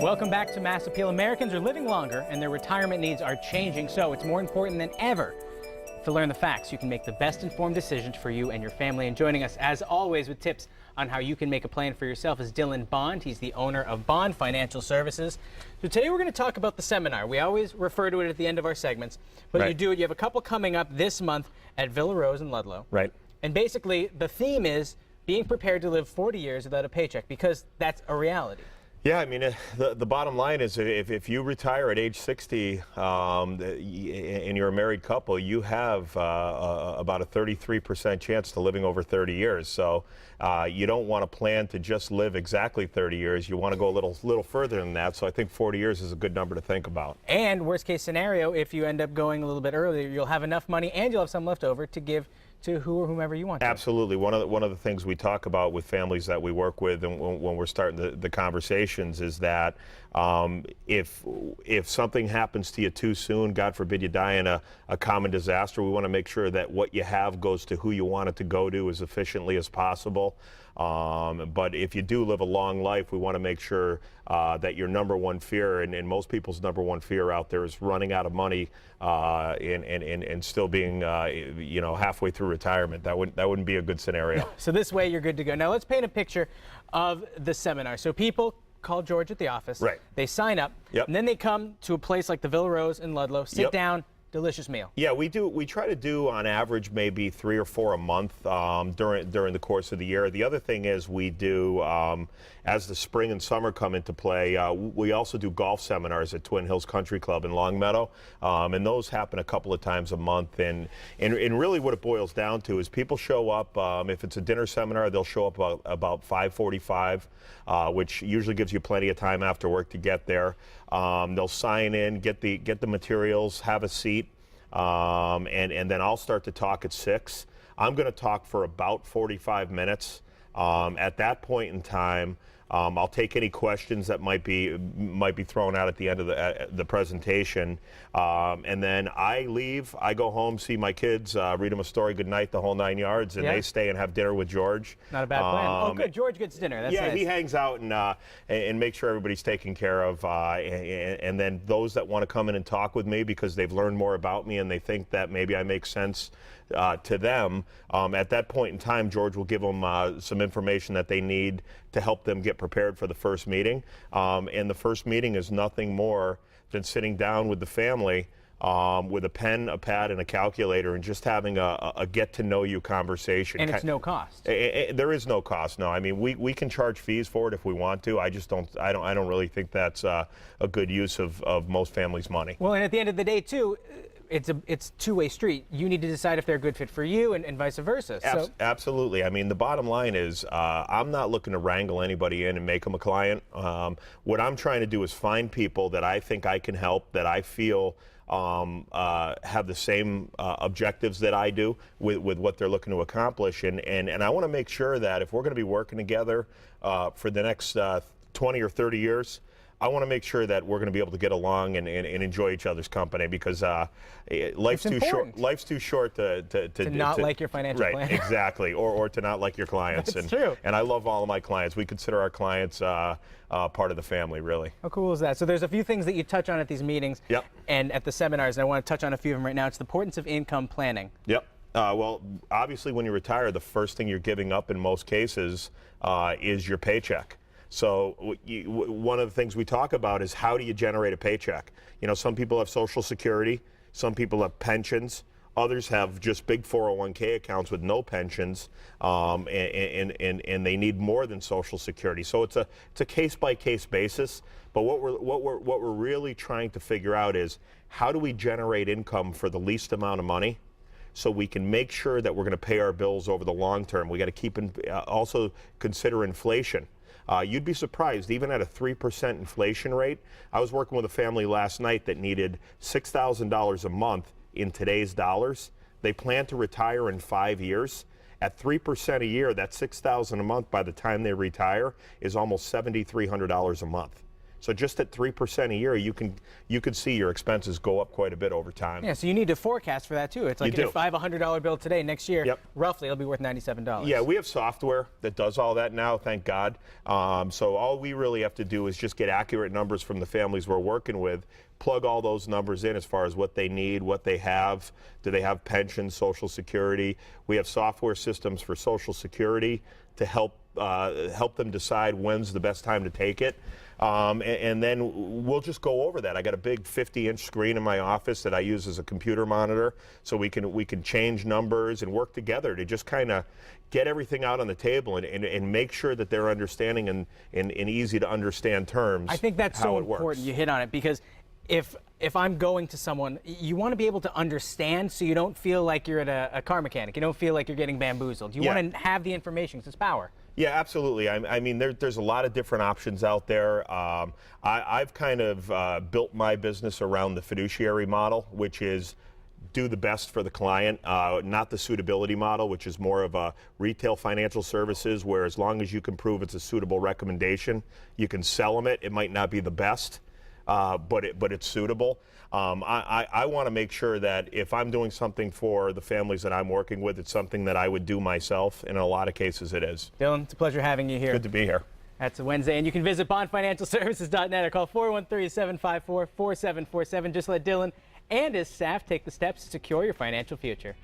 Welcome back to Mass Appeal. Americans are living longer and their retirement needs are changing, so it's more important than ever to learn the facts. You can make the best informed decisions for you and your family. And joining us, as always, with tips on how you can make a plan for yourself is Dylan Bond. He's the owner of Bond Financial Services. So today we're going to talk about the seminar. We always refer to it at the end of our segments, but you do it. You have a couple coming up this month at Villa Rose in Ludlow. Right. And basically the theme is being prepared to live 40 years without a paycheck, because that's a reality. Yeah, I mean, the bottom line is if you retire at age 60 and you're a married couple, you have about a 33% chance to living over 30 years. So you don't want to plan to just live exactly 30 years. You want to go a little further than that. So I think 40 years is a good number to think about. And worst case scenario, if you end up going a little bit earlier, you'll have enough money and you'll have some left over to give to who or whomever you want to. Absolutely. One of the things we talk about with families that we work with, and when we're starting the conversations, is that if something happens to you too soon, God forbid you die in a common disaster, we want to make sure that what you have goes to who you want it to go to as efficiently as possible. But if you do live a long life, we want to make sure that your number one fear, and most people's number one fear out there, is running out of money and still being halfway through retirement. That wouldn't be a good scenario. So this way you're good to go. Now let's paint a picture of the seminar. So people call George at the office. Right. They sign up. Yep. And then they come to a place like the Villa Rose in Ludlow, sit down. Delicious meal. Yeah, we try to do on average maybe 3 or 4 a month during the course of the year. The other thing is we do, as the spring and summer come into play, we also do golf seminars at Twin Hills Country Club in Longmeadow, and those happen a couple of times a month. And really what it boils down to is people show up. If it's a dinner seminar, they'll show up about 5:45, which usually gives you plenty of time after work to get there. They'll sign in, get the materials, have a seat. And then I'll start to talk at 6. I'm going to talk for about 45 minutes. At that point in time, I'll take any questions that might be thrown out at the end of the presentation, and then I leave. I go home, see my kids, read them a story, good night, the whole 9 yards, and they stay and have dinner with George. Not a bad plan. Oh, good. George gets dinner. That's nice. He hangs out and makes sure everybody's taken care of. And then those that want to come in and talk with me because they've learned more about me and they think that maybe I make sense to them, at that point in time, George will give them some information that they need to help them get prepared for the first meeting. And the first meeting is nothing more than sitting down with the family with a pen, a pad, and a calculator, and just having a get-to-know-you conversation. And it's no cost. There is no cost. No, I mean we can charge fees for it if we want to. I just don't. I don't really think that's a good use of most families' money. Well, and at the end of the day, too, it's two-way street. You need to decide if they're a good fit for you and vice versa. Absolutely. I mean, the bottom line is I'm not looking to wrangle anybody in and make them a client. What I'm trying to do is find people that I think I can help, that I feel have the same objectives that I do with what they're looking to accomplish. And I want to make sure that if we're going to be working together for the next 20 or 30 years, I want to make sure that we're going to be able to get along and enjoy each other's company, because life's too short. Life's too short to not like your financial plan. Right, exactly, or to not like your clients. That's true. And I love all of my clients. We consider our clients part of the family, really. How cool is that? So there's a few things that you touch on at these meetings and at the seminars, and I want to touch on a few of them right now. It's the importance of income planning. Yep. Well, obviously, when you retire, the first thing you're giving up in most cases is your paycheck. So one of the things we talk about is, how do you generate a paycheck? You know, some people have Social Security, some people have pensions, others have just big 401k accounts with no pensions, and they need more than Social Security. So it's a case-by-case basis. But what we're really trying to figure out is, how do we generate income for the least amount of money, so we can make sure that we're going to pay our bills over the long term. We got to keep also consider inflation. You'd be surprised, even at a 3% inflation rate. I was working with a family last night that needed $6,000 a month in today's dollars. They plan to retire in 5 years. At 3% a year, that $6,000 a month by the time they retire is almost $7,300 a month. So just at 3% a year, you could see your expenses go up quite a bit over time. Yeah, so you need to forecast for that too. It's like You do. if I have a $100 bill today, next year, Yep. roughly it'll be worth $97. Yeah, we have software that does all that now, thank God. So all we really have to do is just get accurate numbers from the families we're working with, plug all those numbers in as far as what they need, what they have. Do they have pensions, Social Security? We have software systems for Social Security to help them decide when's the best time to take it. And then we'll just go over that. I got a big 50-inch screen in my office that I use as a computer monitor, so we can change numbers and work together to just kind of get everything out on the table and make sure that they're understanding in easy to understand terms. I think that's so important. You hit on it, because if I'm going to someone, you want to be able to understand, so you don't feel like you're at a car mechanic. You don't feel like you're getting bamboozled. You want to have the information, 'cause it's power. Yeah, absolutely. I mean, there's a lot of different options out there. I've kind of built my business around the fiduciary model, which is do the best for the client, not the suitability model, which is more of a retail financial services, where as long as you can prove it's a suitable recommendation, you can sell them it. It might not be the best, but it's suitable. I want to make sure that if I'm doing something for the families that I'm working with, it's something that I would do myself, and in a lot of cases it is. Dylan, it's a pleasure having you here. Good to be here. That's a Wednesday, and you can visit bondfinancialservices.net or call 413-754-4747. Just let Dylan and his staff take the steps to secure your financial future.